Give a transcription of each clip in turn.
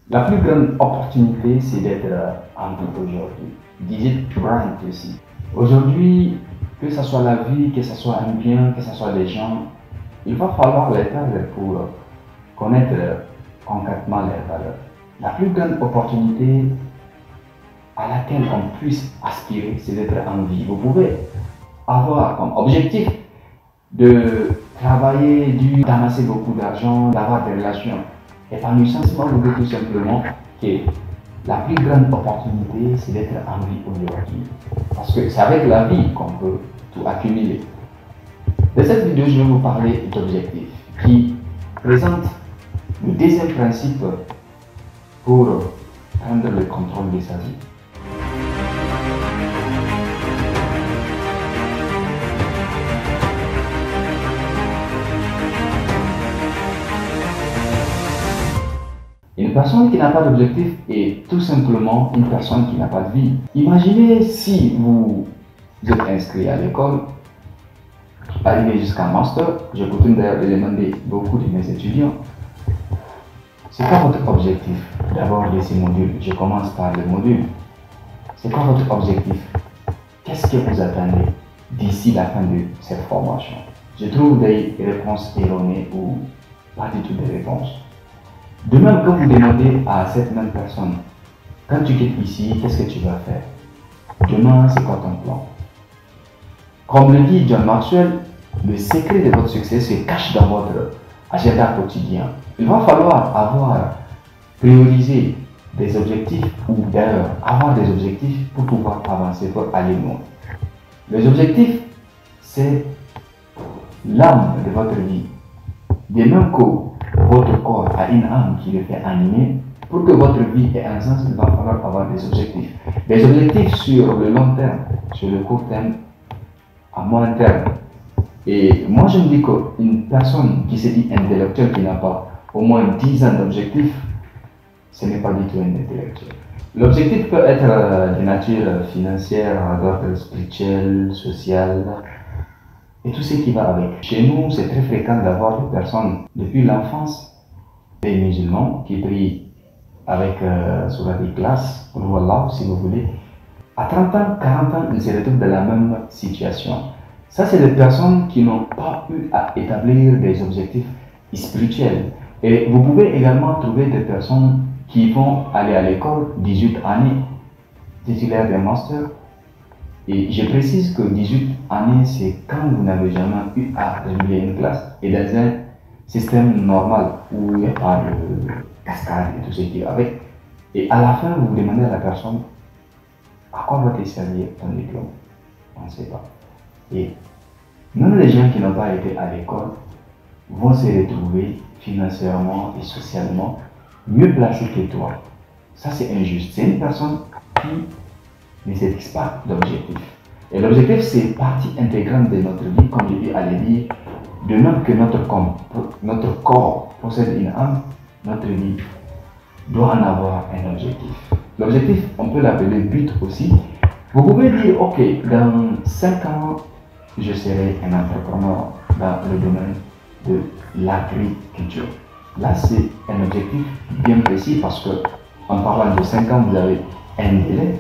La plus grande opportunité, c'est d'être en vie aujourd'hui. Digit Brand aussi. Aujourd'hui, que ce soit la vie, que ce soit un bien, que ce soit des gens, il va falloir les perdre pour connaître concrètement les valeurs. La plus grande opportunité à laquelle on puisse aspirer, c'est d'être en vie. Vous pouvez avoir comme objectif de travailler dur, d'amasser beaucoup d'argent, d'avoir des relations épanouissantes. Si vous dites tout simplement que la plus grande opportunité, c'est d'être en vie aujourd'hui. Parce que c'est avec la vie qu'on peut tout accumuler. Dans cette vidéo, je vais vous parler d'objectifs qui présentent le deuxième principe pour prendre le contrôle de sa vie. Une personne qui n'a pas d'objectif est tout simplement une personne qui n'a pas de vie. Imaginez si vous êtes inscrit à l'école, arrivé jusqu'à master, je coutume d'ailleurs de demander beaucoup de mes étudiants, c'est quoi votre objectif d'abord de ces modules? Je commence par le module. C'est quoi votre objectif? Qu'est-ce que vous attendez d'ici la fin de cette formation? Je trouve des réponses erronées ou pas du tout des réponses. De même, quand vous demandez à cette même personne, quand tu quittes ici, qu'est-ce que tu vas faire? Demain, c'est quoi ton plan? Comme le dit John Maxwell, le secret de votre succès se cache dans votre agenda quotidien. Il va falloir avoir priorisé des objectifs ou d'ailleurs avoir des objectifs pour pouvoir avancer, pour aller loin. Les objectifs, c'est l'âme de votre vie. De même que votre corps a une âme qui le fait animer, pour que votre vie ait un sens, il va falloir avoir des objectifs. Des objectifs sur le long terme, sur le court terme, à moyen terme. Et moi je me dis qu'une personne qui se dit intellectuelle, qui n'a pas au moins 10 ans d'objectifs, ce n'est pas du tout un intellectuel. L'objectif peut être de nature financière, d'ordre spirituel, social, et tout ce qui va avec. Chez nous, c'est très fréquent d'avoir des personnes depuis l'enfance, des musulmans qui prient avec sur la classe, pour Allah si vous voulez. À 30 ans, 40 ans, ils se retrouvent dans la même situation. Ça, c'est des personnes qui n'ont pas eu à établir des objectifs spirituels. Et vous pouvez également trouver des personnes qui vont aller à l'école 18 années, titulaires d'un master. Et je précise que 18 années, c'est quand vous n'avez jamais eu à réguler une classe et dans un système normal où il n'y a pas de cascade et tout ce qui va avec. Et à la fin, vous demandez à la personne à quoi va te servir ton diplôme. On ne sait pas. Et même les gens qui n'ont pas été à l'école vont se retrouver financièrement et socialement mieux placés que toi. Ça, c'est injuste. C'est une personne qui ne se fixe pas d'objectif. Et l'objectif, c'est partie intégrante de notre vie, comme je dis à le dire. De même que notre corps possède une âme, notre vie doit en avoir un objectif. L'objectif, on peut l'appeler but aussi. Vous pouvez dire, ok, dans 5 ans, je serai un entrepreneur dans le domaine de l'agriculture. Là, c'est un objectif bien précis parce que en parlant de 5 ans, vous avez un délai.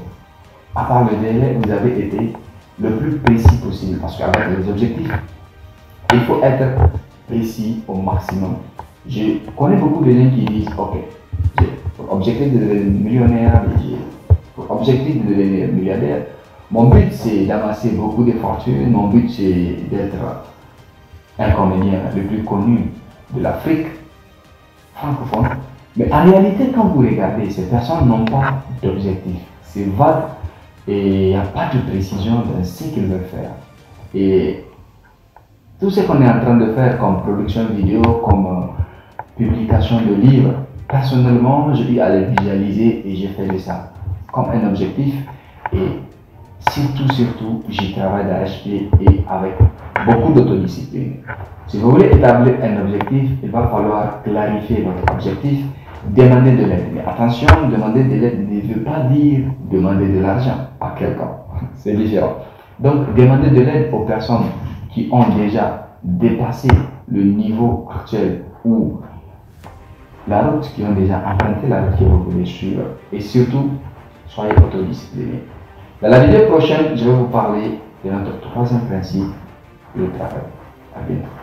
À part le délai, vous avez été le plus précis possible parce qu'avec les objectifs, il faut être précis au maximum. Je connais beaucoup de gens qui disent, ok, j'ai pour objectif de devenir millionnaire, j'ai pour objectif de devenir milliardaire. Mon but, c'est d'amasser beaucoup de fortune. Mon but, c'est d'être un comédien le plus connu de l'Afrique francophone. Mais en réalité, quand vous regardez, ces personnes n'ont pas d'objectif. C'est vague et il n'y a pas de précision dans ce qu'ils veulent faire. Et tout ce qu'on est en train de faire comme production vidéo, comme publication de livres, personnellement, je dis à les visualiser et j'ai fait ça comme un objectif. Et surtout, j'y travaille d'arrache-pied et avec beaucoup d'autodiscipline. Si vous voulez établir un objectif, il va falloir clarifier votre objectif, demander de l'aide. Mais attention, demander de l'aide ne veut pas dire demander de l'argent à quelqu'un. C'est différent. Donc, demander de l'aide aux personnes qui ont déjà dépassé le niveau actuel où la route, qui ont déjà emprunté la route que vous voulez suivre. Et surtout, soyez autodisciplinés. Dans la vidéo prochaine, je vais vous parler de notre troisième principe, le travail. À bientôt.